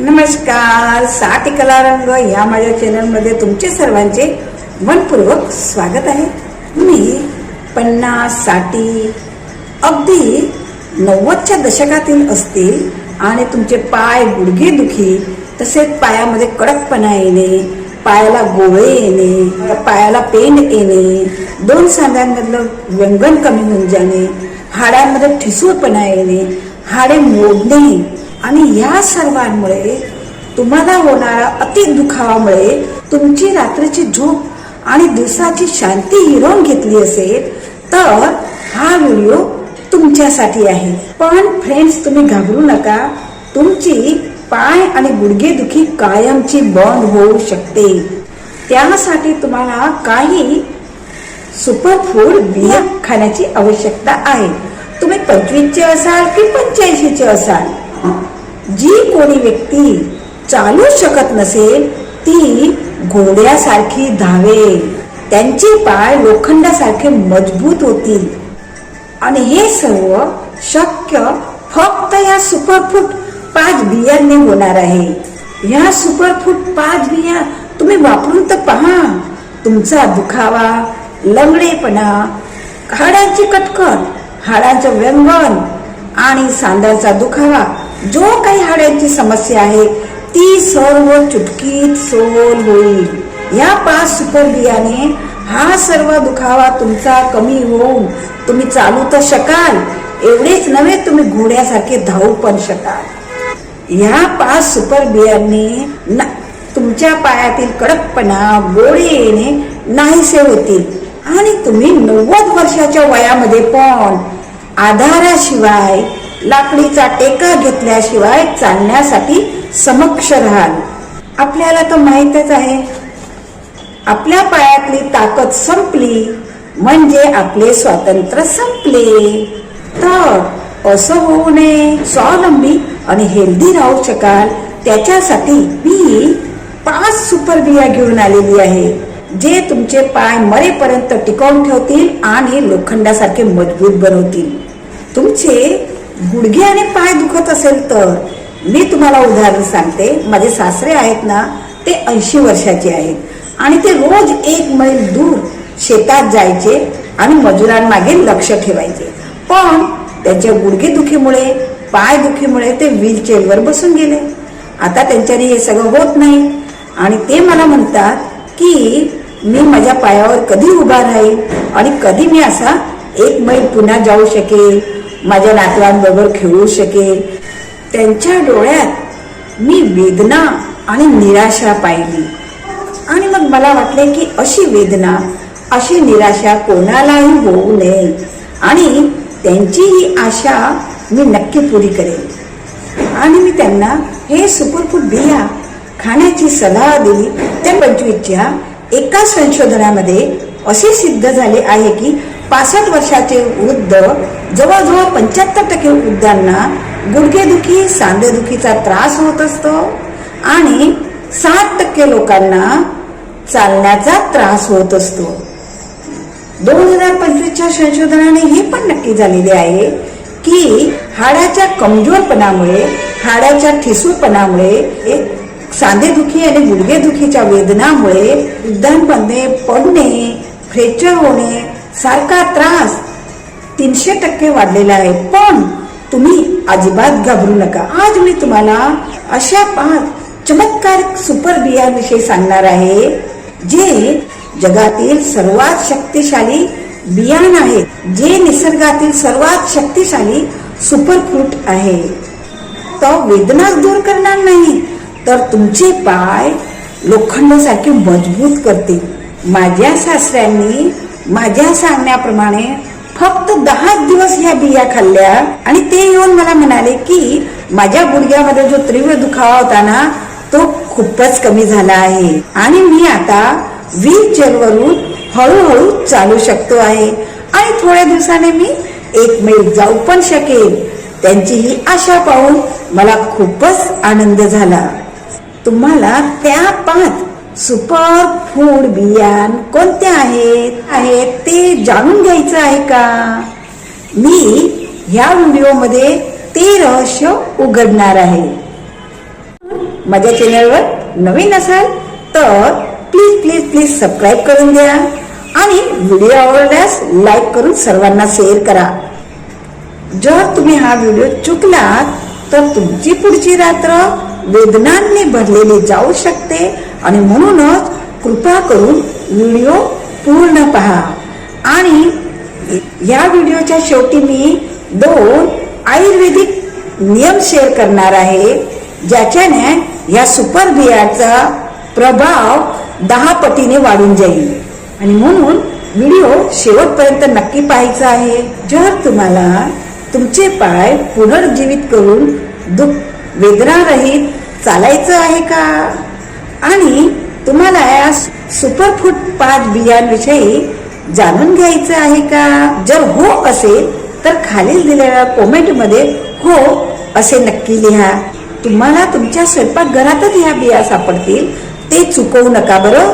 नमस्कार, साठी कला रंग या माझ्या चॅनलमध्ये तुमचे सर्वांचे मनपूर्वक स्वागत आहे. मी 50-60 अगदी 90च्या दशकातील असतील आणि तुमचे पाय गुडघे दुखी, तसेच पायामध्ये कडकपणा येणे, पायाला गोळे येणे, पायाला पेंड येणे, दोन सांध्यांमधलं व्यंगन कमी होऊन जाणे, हाडांमध्ये ठिसूळपणा येणे, हाडे मोडणे आणि या सर्वांमुळे तुम्हाला होणारा अति दुखावामुळे तुमची रात्रीची झोप आणि दिवसाची शांती हिरावून घेतली असेल तर हा व्हिडिओ तुमच्यासाठी आहे. पण फ्रेंड्स, तुम्ही घाबरू नका. तुमची पाय आणि गुडघे दुखी कायमची बंद होऊ शकते. त्यासाठी तुम्हाला काही सुपरफूड बिया खाण्याची आवश्यकता आहे. तुम्ही 25चे असाल की 85चे असाल, जी कोणी व्यक्ती चालू शकत नसेल ती घोड्यासारखी धावेल, त्यांचे पाय लोखंडासारखे मजबूत होतील. आणि हे सर्व शक्य फक्त या सुपरफूड 5 बियांनी होणार आहे. ह्या सुपरफूड 5 बिया तुम्ही वापरून तर पहा. तुमचा दुखावा, लंगडेपणा, हाडांची कटकट, हाडांचं व्यंगन आणि सांध्याचा दुखावा, जो काही हाडांची समस्या आहे ती सर्व चुटकीत सोल होईल. या 5 सुपर बियाने हा सर्व दुखावा तुमचा कमी होऊन तुम्ही चालू तर शकाल, एवढेच नव्हे तुम्ही घोड्यासारखे धावू पण शकाल. या 5 सुपर बियांनी तुमच्या पायातील कडकपणा, गोळे येणे नाहीसे होतील आणि तुम्ही 90 वर्षाच्या वयामध्ये पण आधाराशिवाय, लाकडीचा टेका घेतल्याशिवाय चालण्यासाठी समक्ष राहाल. आपल्याला तर माहीतच आहे, आपल्या पायातली ताकद संपली म्हणजे आपले स्वातंत्र्य संपले. तर असं होऊ नये, स्वावलंबी आणि हेल्दी राहू शकाल त्याच्यासाठी मी 5 सुपर बिया घेऊन आलेली आहे, जे तुमचे पाय मरेपर्यंत टिकवून ठेवतील आणि लोखंडासारखे मजबूत बनवतील. तुमचे गुडघे आणि पाय दुखत असेल तर मी तुम्हाला उदाहरण सांगते. माझे सासरे आहेत ना, ते 80 वर्षाचे आहेत आणि ते रोज 1 मैल दूर शेतात जायचे आणि मजुरांमागे लक्ष ठेवायचे. पण त्यांच्या गुडघे दुखीमुळे, पाय दुखीमुळे ते व्हीलचेअरवर बसून गेले. आता त्यांच्याने हे सगळं होत नाही आणि ते मला म्हणतात की मी माझ्या पायावर कधी उभा राहील आणि कधी मी असा 1 मैल पुन्हा जाऊ शकेल, माझ्या नातवांबरोबर खेळू शकेल. त्यांच्या डोळ्यात मी वेदना आणि निराशा पाहिली आणि मग मला वाटले की अशी वेदना, अशी निराशा कोणालाही होऊ नये आणि त्यांची ही आशा मी नक्की पुरी करेन. आणि मी त्यांना हे सुपरफूड बिया खाण्याची सलाह दिली. त्या 25च्या एका संशोधनामध्ये असे सिद्ध झाले आहे की 65 वर्षाचे वृद्ध, जवळजवळ 75% वृद्धांना गुडघेदुखी, सांधेदुखीचा त्रास होत असतो आणि 60% लोकांना चालण्याचा त्रास होत असतो. 2025च्या संशोधनाने हे पण नक्की झालेले आहे की हाडाच्या कमजोरपणामुळे, हाडाच्या ठिसूळपणामुळे, सांधेदुखी आणि गुडघेदुखीच्या वेदनामुळे वृद्धांमध्ये पडणे, फ्रॅक्चर होणे सारखा त्रास 300% वाढलेला आहे. पण तुम्ही अजिबात घाबरू नका. आज मी तुम्हाला अशा 5 चमत्कारिक सुपर बियांविषयी सांगणार आहे, जे जगातील सर्वात शक्तिशाली बियाण आहेत, जे निसर्गातील सर्वात शक्तिशाली सुपरफूड आहे. तो वेदनाच दूर करणार नाही तर तुमचे पाय लोखंडासारखे मजबूत करतील. माझ्या सासऱ्यांनी माझ्या सांगण्याप्रमाणे फक्त 10 दिवस ह्या बिया खाल्ल्या आणि ते येऊन मला म्हणाले की माझ्या गुडघ्यामध्ये जो तीव्र दुखावा होता ना, तो खूपच कमी झाला आहे आणि मी आता व्हीलचेअरवरून हळूहळू चालू शकतो आहे आणि थोड्या दिवसाने मी 1 मैल जाऊ पण शकेल. त्यांची ही आशा पाहून मला खूपच आनंद झाला. तुम्हाला त्या 5 सुपर फूड बियाण कोणत्या आहेत ते जाणून घ्यायचं आहे का? मी ह्या व्हिडिओमध्ये ते रहस्य उघडणार आहे. माझ्या चॅनलवर नवीन असाल तर प्लीज प्लीज प्लीज सबस्क्राईब करून द्या आणि व्हिडिओ आवडल्यास लाईक करून सर्वांना शेअर करा. जर तुम्ही हा व्हिडिओ चुकलात तर तुमची पुढची रात्र वेदनांनी भरलेली जाऊ शकते आणि म्हणूनच कृपा करून व्हिडिओ पूर्ण पहा. आणि या व्हिडिओच्या शेवटी मी 2 आयुर्वेदिक नियम शेअर करणार आहे ज्याच्याने या सुपर बियाचा प्रभाव 10 पटीने वाढून जाईल आणि म्हणून व्हिडिओ शेवटपर्यंत नक्की पाहायचा आहे. जर तुम्हाला तुमचे पाय पुनर्जीवित करून वेदनारहित चालायचं आहे का आणि तुम्हाला या सुपरफूड 5 बियांविषयी जाणून घ्यायचं आहे का? जर हो असेल तर खालील दिलेल्या कमेंटमध्ये हो असे नक्की लिहा. तुम्हाला तुमच्या स्वयंपाकघरातच ह्या बिया सापडतील, ते चुकवू नका बरं.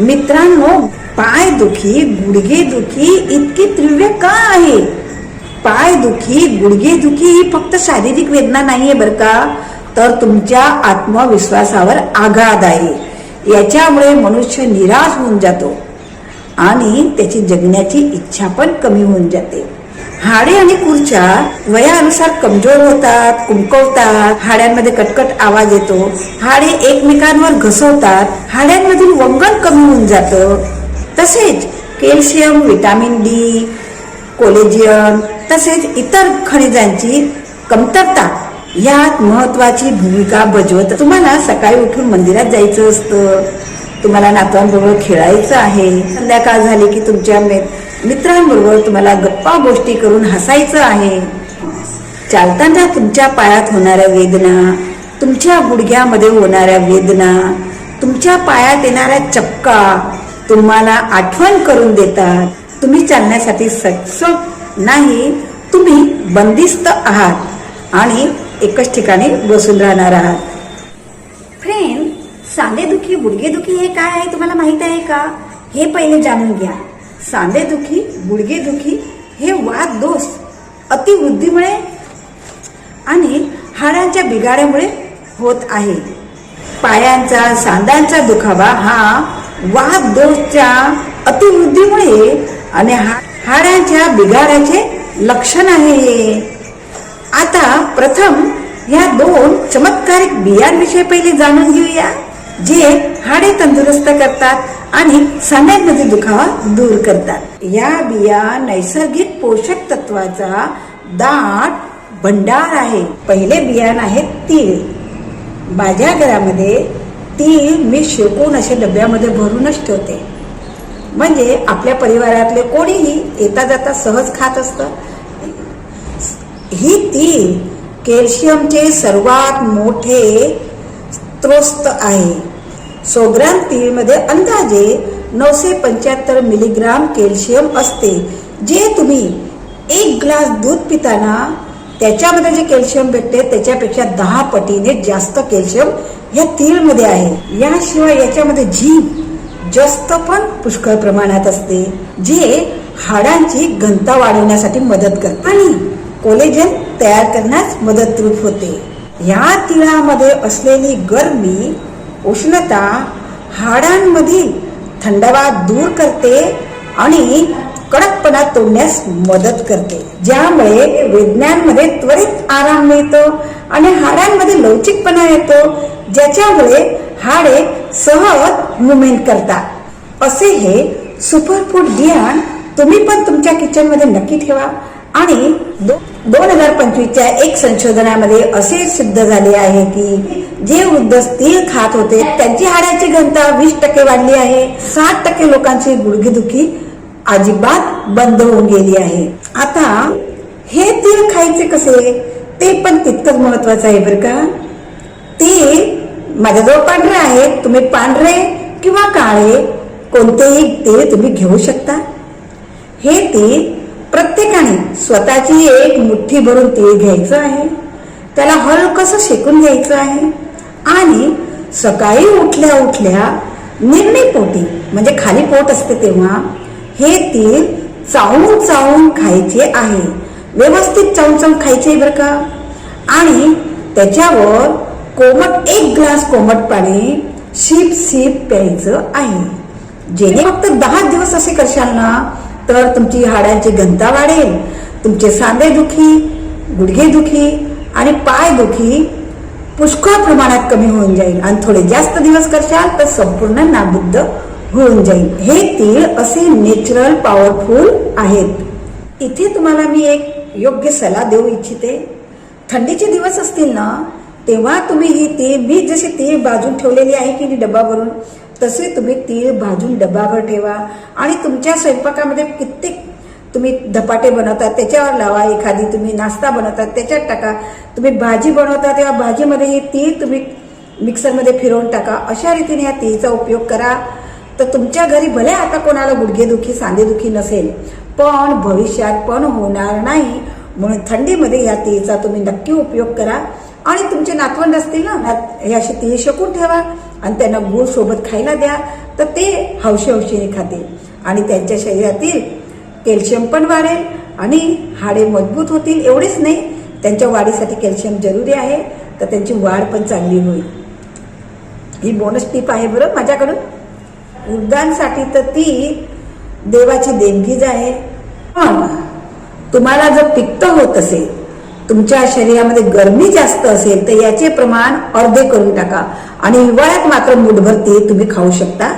मित्रांनो, पाय दुखी, गुडघे दुखी इतकी तीव्र का आहे? पाय दुखी, गुडघे दुखी ही फक्त शारीरिक वेदना नाहीये बरं का, तर तुमच्या आत्मविश्वासावर आघात आहे. याच्यामुळे मनुष्य निराश होऊन जातो आणि त्याची जगण्याची इच्छा पण कमी होऊन जाते. हाडे आणि खुर्च्या वयानुसार कमजोर होतात, कुमकवतात, हाड्यांमध्ये कटकट आवाज येतो, हाडे एकमेकांवर घसवतात, हाड्यांमधील वंगण कमी होऊन जातं. तसेच कॅल्शियम, व्हिटॅमिन डी, कोलेजियन तसेच इतर खनिजांची कमतरता यात महत्वाची भूमिका बजावत. तुम्हाला सकाळी उठून मंदिरात जायचं असतं, तुम्हाला नातवांबरोबर खेळायचं आहे, संध्याकाळ झाली की तुमच्या मित्रांबरोबर तुम्हाला गप्पा गोष्टी करून हसायचं आहे. चालताना तुमच्या पायात होणाऱ्या वेदना, तुमच्या गुडघ्यामध्ये होणाऱ्या वेदना, तुमच्या पायात येणाऱ्या चक्का तुम्हाला आठवण करून देतात. तुम्ही चालण्यासाठी सक्षम नाही, तुम्ही बंदिस्त आहात आणि एकच ठिकाणी बसून राहणार आहात. फ्रेंड, सांधेदुखी, गुडघेदुखी हे काय आहे तुम्हाला माहित आहे का? हे पहिले जाणून घ्या. सांधेदुखी, गुडघेदुखी हे वात दोष अतिवृद्धीमुळे आणि हाडांच्या बिघाड्यामुळे होत आहे. पायांचा, सांध्यांचा दुखावा हा वात दोषच्या अतिवृद्धीमुळे आणि हाडांच्या बिघाड्याचे लक्षण आहे. आता प्रथम ह्या 2 चमत्कारिक बियांविषयी पहिले जाणून घेऊया जे हाडे तंदुरुस्त करतात आणि सांध्यांमधील दुखावा दूर करतात. या बिया नैसर्गिक पोषक तत्वाचा दाट भंडार आहे. पहिले बियाण आहे तीळ. माझ्या घरामध्ये तीळ मी शेकून असे डब्यामध्ये भरूनच ठेवते, म्हणजे आपल्या परिवारातले कोणीही येता जाता सहज खात असतं. ही तीळ कॅल्शियमचे सर्वात मोठे स्रोत आहे. 100 ग्राम तीळमध्ये अंदाजे 975 मिलीग्राम कॅल्शियम असते, जे तुम्ही 1 ग्लास दूध पिताना त्याच्यामध्ये जे कॅल्शियम भेटते त्याच्यापेक्षा 10 पटीने जास्त कॅल्शियम या तीळमध्ये आहे. याशिवाय याच्यामध्ये झिंक जास्त पण पुष्कळ प्रमाणात असते, जे हाडांची घनता वाढवण्यासाठी मदत करते आणि कोलेजन तयार करण्यास मदतरूप होते. या तिळामध्ये असलेली गरमी, उष्णता हाडांमधील थंडावा दूर करते आणि कडकपणा तोडण्यास मदत करते, ज्यामुळे वेदनांमध्ये त्वरित आराम मिळतो आणि हाडांमध्ये लवचिकपणा येतो, ज्याच्यामुळे हाडे सहज मुवमेंट करतात. असे हे सुपरफूड बियाण तुम्ही पण तुमच्या किचन मध्ये नक्की ठेवा. आणि 2025च्या एक संशोधनामध्ये असे सिद्ध झाले आहे की जे वृद्ध तीळ खात होते त्यांची हाडाची घनता 20% वाढली आहे. 60% लोकांची गुडघेदुखी अजिबात बंद होऊन गेली आहे. आता हे तीळ खायचे कसे ते पण तितकंच महत्वाचं आहे बरं का. ते माझ्याजवळ पांढरे आहेत, तुम्ही पांढरे किंवा काळे कोणतेही तीळ तुम्ही घेऊ शकता. हे तीळ प्रत्येकाने स्वतःची एक मुठ्ठी भरून तीळ घ्यायचं आहे, त्याला हलकसं शेकून घ्यायचं आहे आणि सकाळी उठल्या उठल्या निर्णी पोटी म्हणजे खाली पोट असते तेव्हा हे तीळ चावून चावून खायचे आहे. व्यवस्थित चावून चावून खायचे बरं का. आणि त्याच्यावर कोमट 1 ग्लास कोमट पाणी शिप शिप प्यायचं आहे। जेणे फक्त 10 दिवस असे करशाल ना तर तुमची हाडांची घनता वाढेल, तुमचे सांधे दुखी, गुडघे दुखी आणि पाय दुखी पुष्कळ प्रमाणात कमी होऊन जाईल आणि थोडे जास्त दिवस करशाल तर संपूर्ण नाबुद्ध होऊन जाईल। हे तीळ असे नॅचरल पॉवरफुल आहेत। इथे तुम्हाला मी एक योग्य सल्ला देऊ इच्छिते। थंडीचे दिवस असतील ना तेव्हा तुम्ही ही तीळ, मी जशी तीळ भाजून ठेवलेली आहे की डब्बा भरून, तसे तुम्ही तीळ भाजून डब्बाभर ठेवा आणि तुमच्या स्वयंपाकामध्ये कित्येक तुम्ही धपाटे बनवतात त्याच्यावर लावा, एखादी तुम्ही नाश्ता बनवतात त्याच्यात टाका, तुम्ही भाजी बनवता तेव्हा भाजीमध्ये ही तीळ तुम्ही मिक्सरमध्ये फिरवून टाका। अशा रीतीने या तीळचा उपयोग करा तर तुमच्या घरी भले आता कोणाला गुडघेदुखी सांधेदुखी नसेल पण भविष्यात पण होणार नाही। म्हणून थंडीमध्ये या तीळचा तुम्ही नक्की उपयोग करा आणि तुमचे नातवंड असतील ना हे असे तीळ शेकून ठेवा आणि त्यांना गुळ सोबत खायला द्या तर ते हौशीने खातील आणि त्यांच्या शरीरातील कॅल्शियम पण वाढेल आणि हाडे मजबूत होतील। एवढेच नाही, त्यांच्या वाढीसाठी कॅल्शियम जरुरी आहे तर त्यांची वाढ पण चांगली होईल। ही बोनस टीप आहे बरं माझ्याकडून। वृद्धांसाठी तर ती देवाची देणगीच आहे। पण तुम्हाला जर पित्त होत असेल, तुमच्या शरीरामध्ये गरमी जास्त असेल तर याचे प्रमाण अर्धे करून टाका आणि हिवाळ्यात मात्र मुठभर तीळ तुम्ही खाऊ शकता।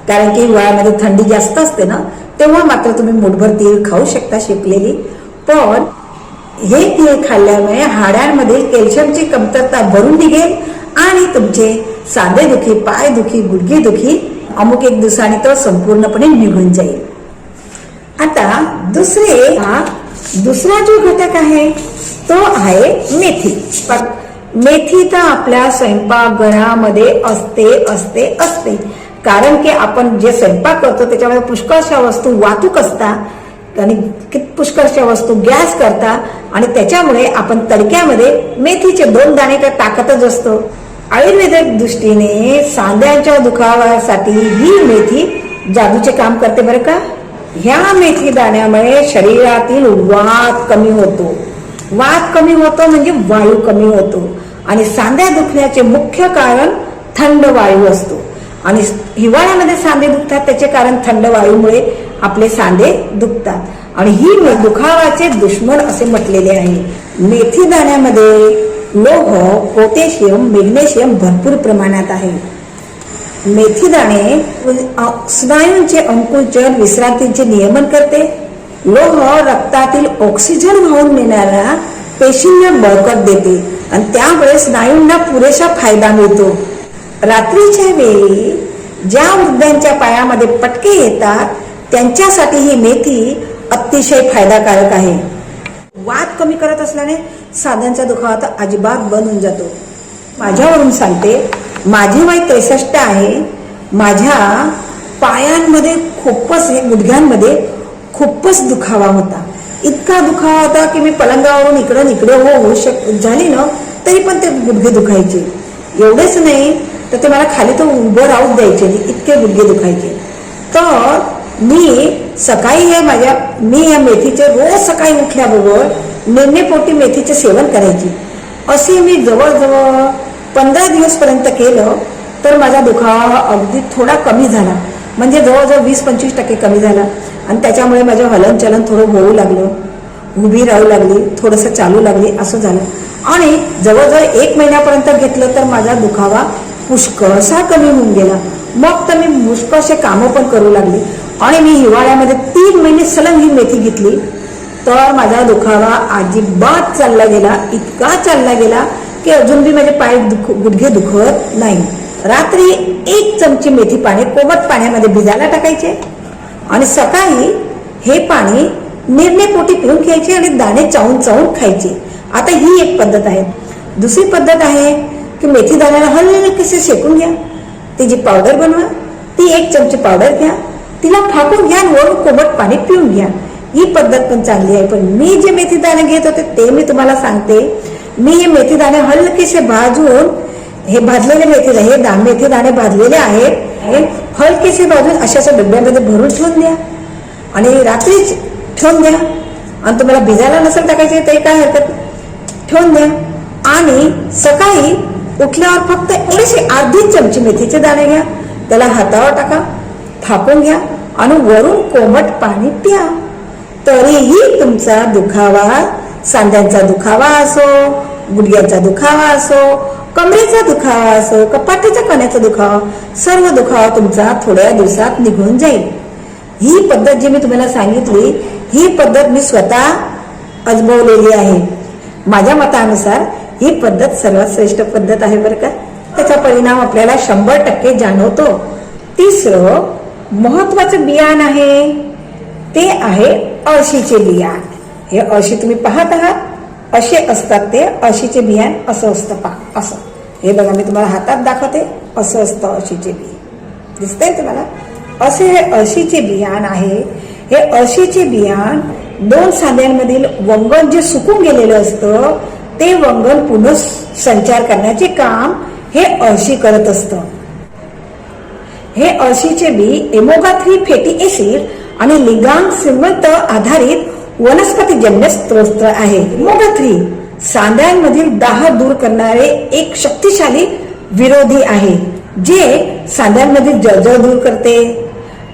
कारण की हिवाळ्यामध्ये थंडी जास्त असते ना तेव्हा मात्र तुम्ही मुठभर तीळ खाऊ शकता शेकलेली। पण हे तीळ खाल्ल्यामुळे हाडांमध्ये कॅल्शियमची कमतरता भरून निघेल आणि तुमचे सांधेदुखी, पायदुखी, गुडघेदुखी अमुक एक दिवसाने तो संपूर्णपणे निघून जाईल। आता दुसरा जो घटक आहे तो आहे मेथी। मेथी तर आपल्या स्वयंपाकघरामध्ये असते कारण की आपण जे स्वयंपाक करतो त्याच्यामध्ये पुष्कळशा वस्तू वाहतूक असतात आणि पुष्कळशा वस्तू गॅस करतात आणि त्याच्यामुळे आपण तडक्यामध्ये मेथीचे 2 दाणे टाकतच असतो। आयुर्वेदिक दृष्टीने सांध्यांच्या दुखावासाठी ही मेथी जादूचे काम करते बरं का। ह्या मेथी दाण्यामुळे शरीरातील वात कमी होतो म्हणजे वायू कमी होतो आणि सांध्या दुखण्याचे मुख्य कारण थंड वायू असतो आणि हिवाळ्यामध्ये सांधे दुखतात त्याचे कारण थंड वायूमुळे आपले सांधे दुखतात आणि ही दुखावाचे दुश्मन असे म्हटलेले आहे। मेथी दाण्यामध्ये लोह, पोटॅशियम, मॅग्नेशियम भरपूर प्रमाणात आहे। मेथी दाणे स्नायूंचे अंकुचन, विश्रांतीचे नियमन करते। लोह रक्तातील ऑक्सिजन वाहून नेणाऱ्या पेशींना बळकट देते आणि त्यामुळे स्नायूंना पुरेसा फायदा मिळतो। रात्रीच्या वेळी ज्या वृद्धांच्या पायामध्ये पटके येतात त्यांच्यासाठी ही मेथी अतिशय फायदाकारक आहे। वात कमी करत असल्याने सांध्यांचा दुखावा तर अजिबात बंद होऊन जातो। माझ्यावरून सांगते, माझे वय 63 आहे। माझ्या पायांमध्ये खूपच, गुडघ्यांमध्ये खूपच दुखावा होता। इतका दुखावा होता की मी पलंगावरून इकडे होऊ झाली ना तरी पण ते गुडघे दुखायचे। एवढेच नाही तर ते मला खाली तर उभं राहूच द्यायचे नाही, इतके गुडघे दुखायचे। तर मी सकाळी मी या मेथीचे रोज सकाळी उठल्याबरोबर निम्मेपोटी मेथीचे सेवन करायची। असे मी जवळजवळ 15 दिवस पर्यंत केलं तर माझा दुखावा अगदी थोडा कमी झाला, म्हणजे जवळजवळ 20-25% कमी झाला आणि त्याच्यामुळे माझं हलनचलन थोडं होऊ लागलं, उभी राहू लागली, थोडंसं चालू लागली, असं झालं आणि जवळजवळ 1 महिन्यापर्यंत घेतलं तर माझा दुखावा पुष्कळसा कमी होऊन गेला। मग तर मी पुष्कळसे कामं पण करू लागली आणि मी हिवाळ्यामध्ये 3 महिने सलग ही मेथी घेतली तर माझा दुखावा अजिबात चालला गेला, इतका चालला गेला की अजून बी माझे पाय गुडघे दुखत नाही। रात्री 1 चमची मेथी पाणी कोमट पाण्यामध्ये भिजायला टाकायचे आणि सकाळी हे पाणी निर्णयपोटी पिऊन घ्यायचे आणि दाणे चावून खायचे। आता ही एक पद्धत आहे। दुसरी पद्धत आहे की मेथी दाण्याला हलकेसे शेकून घ्या, त्याची पावडर बनवा, ती 1 चमची पावडर घ्या, तिला फाकून घ्या आणि वरून कोमट पाणी पिऊन घ्या। ही पद्धत पण चांगली आहे। पण मी जे मेथी दाणे घेत होते ते मी तुम्हाला सांगते। मी हे मेथी दाणे हलकेसे भाजून, हे भाजलेले मेथी दाणे भाजलेले आहेत, हलकेसे भाजून अशा डब्यामध्ये भरून ठेवून द्या आणि रात्रीच ठेवून द्या आणि तुम्हाला भिजायला नसेल टाकायचे तरी काय हरकत, ठेवून द्या आणि सकाळी उठल्यावर फक्त थोडीशी अर्धी चमची मेथीचे दाणे घ्या, त्याला हातावर टाका, थापून घ्या आणि वरून कोमट पाणी प्या. तरीही तुमचा दुखावा, सांध्यांचा दुखावा असो, गुडघ्याचा दुखावा असो, कमरेचा दुखावा असो, कपाटाच्या कण्याचा दुखावा, सर्व दुखावा तुमचा थोड्या दिवसात निघून जाईल. ही पद्धत जी मी तुम्हाला सांगितली, ही पद्धत मी स्वतः अजमावलेली आहे. माझ्या मतानुसार ही पद्धत सर्वात श्रेष्ठ पद्धत आहे बरं का. त्याचा परिणाम आपल्याला 100% जाणवतो. तिसरं महत्वाचं बियाण आहे ते आहे अळशीचे बियाण. हे अळशी तुम्ही पाहत आहात, असे असतात ते अळशीचे बियाण. असं असतं पहा, असं. हे बघा मी तुम्हाला हातात दाखवते, असं असतं अळशीचे बी. दिसतंय तुम्हाला? असे हे अळशीचे बियाण आहे. हे अळशीचे बियाण 2 सांध्यांमधील वंगण जे सुकून गेलेलं असतं ते वंगण पुन्हा संचार करण्याचे काम हे अळशी करत असतं. हे अळशीचे बी ओमेगा-3 फॅटी ऍसिड आणि लिगांग श्रीमंत आधारित वनस्पतीजन्य स्रोत आहे. ओमेगा-3 सांध्यांमधील दाह दूर करणारे एक शक्तिशाली विरोधी आहे, जे सांध्यांमधील जळजळ दूर करते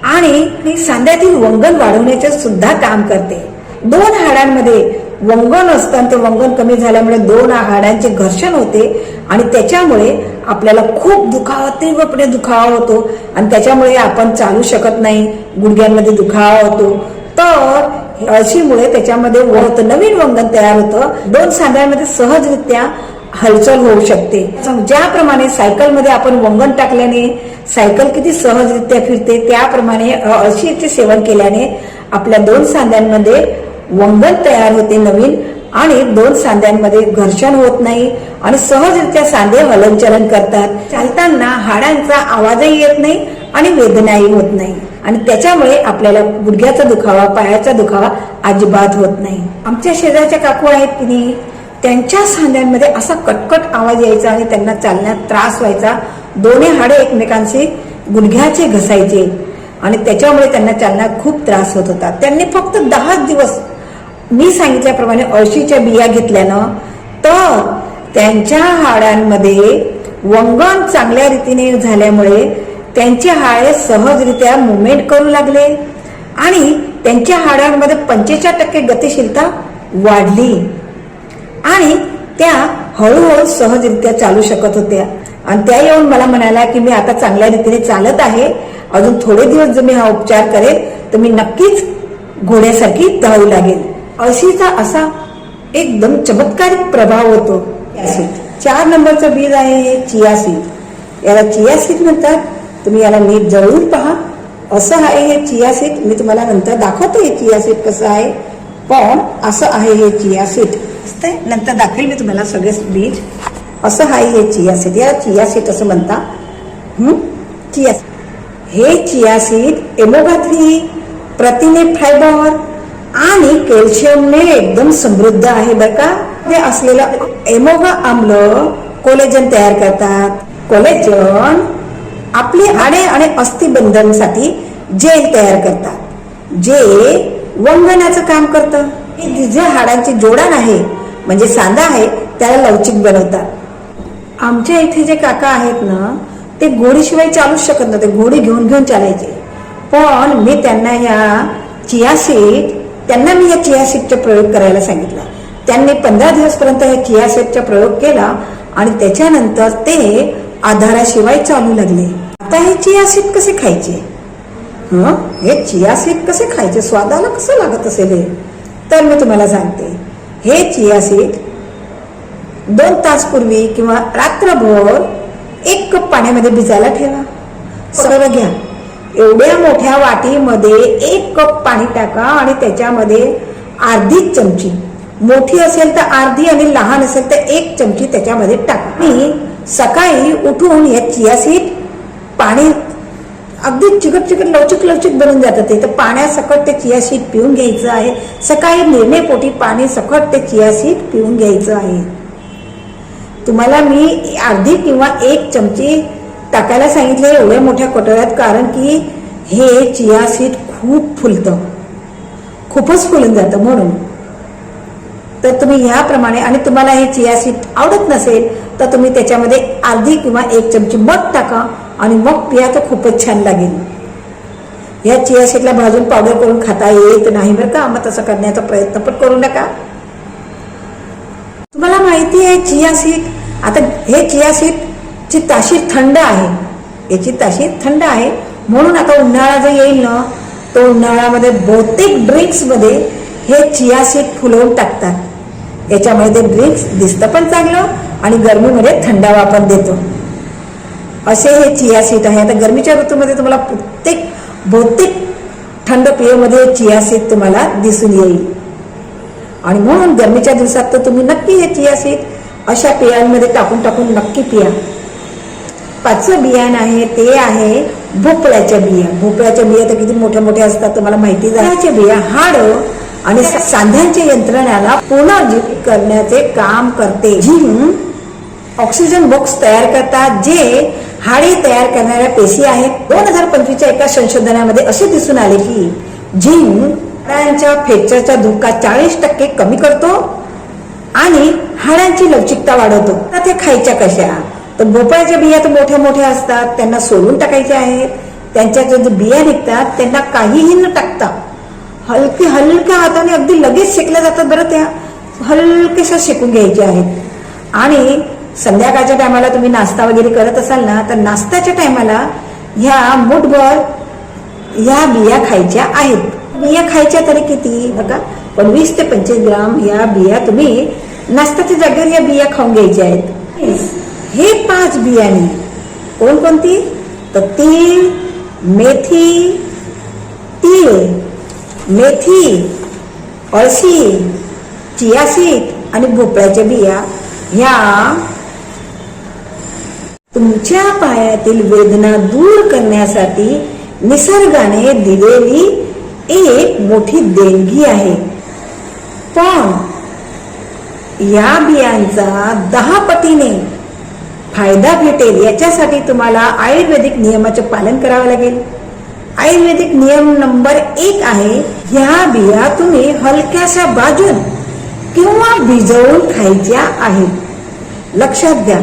आणि सांध्यातील वंगण वाढवण्याचे सुद्धा काम करते. 2 हाडांमध्ये वंगण असतं, ते वंगण कमी झाल्यामुळे 2 हाडांचे घर्षण होते आणि त्याच्यामुळे आपल्याला खूप दुखावा, तीव्रपणे दुखावा होतो आणि त्याच्यामुळे आपण चालू शकत नाही, गुडघ्यांमध्ये दुखावा होतो. तर अळशीमुळे त्याच्यामध्ये नवीन वंगण तयार होतं, 2 सांध्यांमध्ये सहजरित्या हालचाल होऊ शकते. ज्याप्रमाणे सायकलमध्ये आपण वंगण टाकल्याने सायकल किती सहजरित्या फिरते, त्याप्रमाणे अळशीचे सेवन केल्याने आपल्या 2 सांध्यांमध्ये वंगण तयार होते नवीन आणि 2 सांध्यांमध्ये घर्षण होत नाही आणि सहजरित्या सांधे हलनचलन करतात. चालताना हाडांचा आवाजही येत नाही आणि वेदनाही होत नाही आणि त्याच्यामुळे आपल्याला गुडघ्याचा दुखावा, पायाचा दुखावा अजिबात होत नाही. आमच्या शेजारच्या काकू आहेत की नाही, त्यांच्या सांध्यांमध्ये असा कटकट आवाज यायचा आणि त्यांना चालण्यात त्रास व्हायचा. दोन्ही हाडे एकमेकांशी गुडघ्याचे घसायचे आणि त्याच्यामुळे त्यांना चालण्यात खूप त्रास होत होता. त्यांनी फक्त 10 दिवस मी सांगितल्याप्रमाणे अळशीच्या बिया घेतल्यानं तर त्यांच्या हाडांमध्ये वंगण चांगल्या रीतीने झाल्यामुळे त्यांचे हाडे सहजरित्या मुवमेंट करू लागले आणि त्यांच्या हाडांमध्ये 45% गतिशीलता वाढली आणि त्या हळूहळू सहजरित्या चालू शकत होत्या. आणि त्या येऊन मला म्हणाल्या की मी आता चांगल्या रीतीने चालत आहे, अजून थोडे दिवस जर मी हा उपचार करेल तर मी नक्कीच घोड्यासारखी धावू लागेल. अळशीचा असा एकदम चमत्कारिक प्रभाव होतो. 4 नंबरचं बीज आहे हे चिया सीड. याला चिया सीड म्हणतात. तुम्ही याला नीट जळून पहा. असं आहे हे चिया सीड. मी तुम्हाला नंतर दाखवतो हे चिया सीड कसं आहे, पण असं आहे हे चिया सीड. नंतर दाखवेल मी तुम्हाला सगळे बीज. असं आहे हे चिया सीड. याला चिया सीड असं म्हणतात. चिया हे चिया सीड ओमेगा-3 प्रथिने, फायबर आणि कॅल्शियमने एकदम समृद्ध आहे बरं का. ते असलेलं ओमेगा आम्ल कोलेजन तयार करतात. कोलेजन आपली हाडे आणि अस्थिबंधनसाठी जेल तयार करतात, जे वंगणाचं काम करतं. जे हाडांचे जोडाण आहे म्हणजे सांधा आहे त्याला लवचिक बनवतात. आमच्या इथे जे काका आहेत ना, ते घोडीशिवाय चालूच शकत नव्हते, घोडी घेऊन घेऊन चालायचे. पण मी त्यांना या चिया सीडचा प्रयोग करायला सांगितला. त्यांनी 15 दिवसपर्यंत या चिया सीडचा प्रयोग केला आणि त्याच्यानंतर ते आधाराशिवाय चालू लागले. आता हे चिया सीड कसे खायचे, हे चिया सीड कसे खायचे, स्वादाला कसं लागत असेल हे, तर मी तुम्हाला सांगते. हे चिया सीड 2 तास पूर्वी किंवा रात्रभर 1 कप पाण्यामध्ये भिजायला ठेवा. सरळ घ्या. एवढ्या मोठ्या वाटीमध्ये 1 कप पाणी टाका आणि त्याच्यामध्ये अर्धी चमची, मोठी असेल तर अर्धी आणि लहान असेल तर 1 चमची त्याच्यामध्ये टाका. आणि सकाळी उठून या चिया सीड पाणी अगदी चिकट चिकट लवचिक लवचिक बनून जातं ते, तर पाण्यासकट ते चिया सीड पिऊन घ्यायचं आहे. सकाळी निर्णयपोटी पाणी सकट ते चिया सीड पिऊन घ्यायचं आहे. तुम्हाला मी अर्धी किंवा 1 चमची टाकायला सांगितले एवढ्या मोठ्या कटोऱ्यात, कारण की हे चिया सीड खूप फुलतं, खूपच फुलून जातं. म्हणून तर तुम्ही ह्याप्रमाणे, आणि तुम्हाला हे चिया सीड आवडत नसेल तर तुम्ही त्याच्यामध्ये अर्धी किंवा 1 चमची मध टाका आणि मग पिया, तर खूपच छान लागेल. या चिया सीडला भाजून पावडर करून खाता येत नाही बरं का, मग तसं करण्याचा प्रयत्न पण करू नका. तुम्हाला माहिती आहे चिया सीड, आता हे चिया सीडची ताशीर थंड आहे, याची ताशीर थंड आहे, म्हणून आता उन्हाळा जो येईल ना, तो उन्हाळ्यामध्ये बहुतेक ड्रिंक्समध्ये हे चिया सीड फुलवून टाकतात. याच्यामुळे ते ड्रिंक्स दिसतं पण चांगलं आणि गरमीमध्ये थंडावा पण देतो. असे हे चिया सीड आहे. आता गरमीच्या ऋतूमध्ये तुम्हाला बहुतेक थंड पेयमध्ये चिया सीड तुम्हाला दिसून येईल, आणि म्हणून गरमीच्या दिवसात तर तुम्ही नक्की हे चिया सीड अशा पेयांमध्ये टाकून नक्की पिया. 5वं बियाण आहे ते आहे भोपळ्याच्या बिया. भोपळ्याच्या बिया तर किती मोठ्या मोठ्या असतात तुम्हाला माहिती. भोपळ्याच्या बिया हाडं आणि सांध्यांच्या यंत्रणाला पुनर्जीवित करण्याचे काम करते. झिंक ऑक्सिजन बॉक्स तयार करतात, जे हाडे तयार करणाऱ्या पेशी आहेत. 2025च्या एका संशोधनामध्ये असे दिसून आले की झिंक हाडांच्या फ्रॅक्चरचा धोका 40% कमी करतो आणि हाडांची लवचिकता वाढवतो. तर ते खायच्या कशा, तर भोपळ्याच्या बिया तर मोठ्या मोठ्या असतात, त्यांना सोलून टाकायच्या आहेत. त्यांच्या जे बिया निघतात त्यांना काहीही न टाकता हलक्या हाताने अगदी लगेच शेकल्या जातात बरं. त्या हलकेशा शेकून घ्यायच्या आहेत. आणि संध्याकाळच्या टायमाला तुम्ही नाश्ता वगैरे करत असाल ना, तर नाश्त्याच्या टायमाला ह्या मुठभर ह्या बिया खायच्या आहेत. बिया खायच्या तरी किती बघा, 25 ते 25 ग्राम या बिया तुम्ही नाश्त्याच्या जागेवर या बिया खाऊन घ्यायच्या आहेत. हे 5 बियाणे कोणकोणती, तर तीळ, मेथी, अळशी, चिया सीड आणि भोपळ्याच्या बिया ह्या तुमच्या पायातील वेदना दूर करण्यासाठी निसर्गाने दिलेली एक मोठी देणगी आहे. पण या बियांचा 10 पटीने फायदा भेटेल याच्यासाठी तुम्हाला आयुर्वेदिक नियमाचे पालन करावे लागेल. आयुर्वेदिक नियम नंबर 1 आहे, ह्या बिया तुम्ही हलक्याशा भाजून किंवा भिजवून खायच्या आहेत. लक्षात घ्या,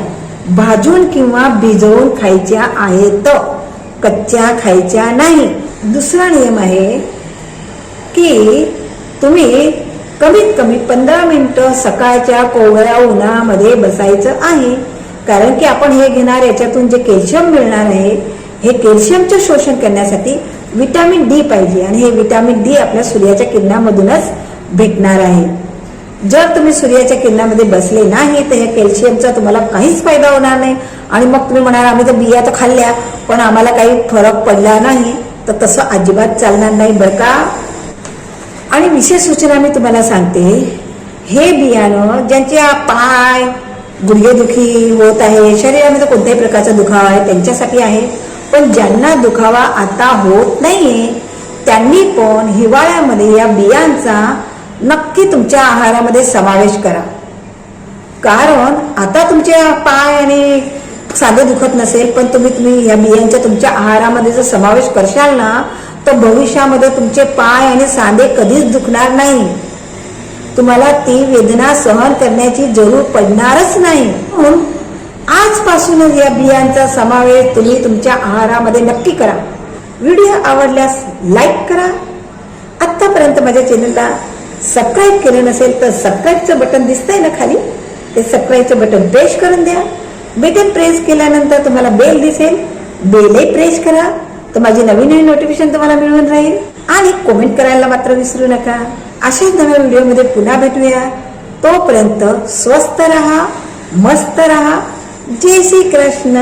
भाजून किंवा भिजवून खायच्या आहेत, कच्च्या खायच्या नाही. दुसरा नियम आहे की तुम्ही कमीत कमी 15 मिनिटं सकाळच्या कोवळ्या उन्हामध्ये बसायचं आहे. कारण की आपण हे घेणार याच्यातून जे कॅल्शियम मिळणार आहे, हे कॅल्शियमचे शोषण करण्यासाठी विटॅमिन डी पाहिजे, आणि हे विटॅमिन डी आपल्या सूर्याच्या किरणामधूनच भेटणार आहे. जर तुम्ही सूर्याच्या किरणामध्ये बसले नाही तर या कॅल्शियमचा तुम्हाला काहीच फायदा होणार नाही. आणि मग तुम्ही म्हणाल आम्ही तर बिया तर खाल्ल्या पण आम्हाला काही फरक पडला नाही, तर तसं अजिबात चालणार नाही बरं का. आणि विशेष सूचना मी तुम्हाला सांगते, हे बियाणं ज्यांच्या पाय गुडघेदुखी होत आहे, शरीरामध्ये कोणत्याही प्रकारचा दुखावा आहे त्यांच्यासाठी आहे. पण ज्यांना दुखावा आता होत नाहीये त्यांनी पण हिवाळ्यामध्ये या बियांचा नक्की तुमच्या आहारामध्ये समावेश करा. कारण आता तुमच्या पाय आणि सांधे दुखत नसेल, पण तुम्ही या बियांच्या तुमच्या आहारामध्ये जर समावेश करशाल ना, तर भविष्यामध्ये तुमचे पाय आणि सांधे कधीच दुखणार नाही. तुम्हाला ती वेदना सहन करण्याची जरूर पडणारच नाही. म्हणून आजपासूनच या बियांचा समावेश तुम्ही तुमच्या आहारामध्ये नक्की करा. व्हिडिओ आवडल्यास लाईक करा. आतापर्यंत माझ्या चॅनलला सबस्क्राईब केलं नसेल तर सबस्क्राईबचं बटन दिसतंय ना खाली, ते सबस्क्राईबचं बटन प्रेस करून द्या. बटन प्रेस केल्यानंतर तुम्हाला बेल दिसेल, बेलही प्रेस करा, तर माझी नवीन नोटिफिकेशन तुम्हाला मिळून राहील. आणि कमेंट करायला मात्र विसरू नका. अशाच नव्या व्हिडिओमध्ये पुन्हा भेटूया. तोपर्यंत स्वस्त रहा, मस्त रहा. जय श्री कृष्ण.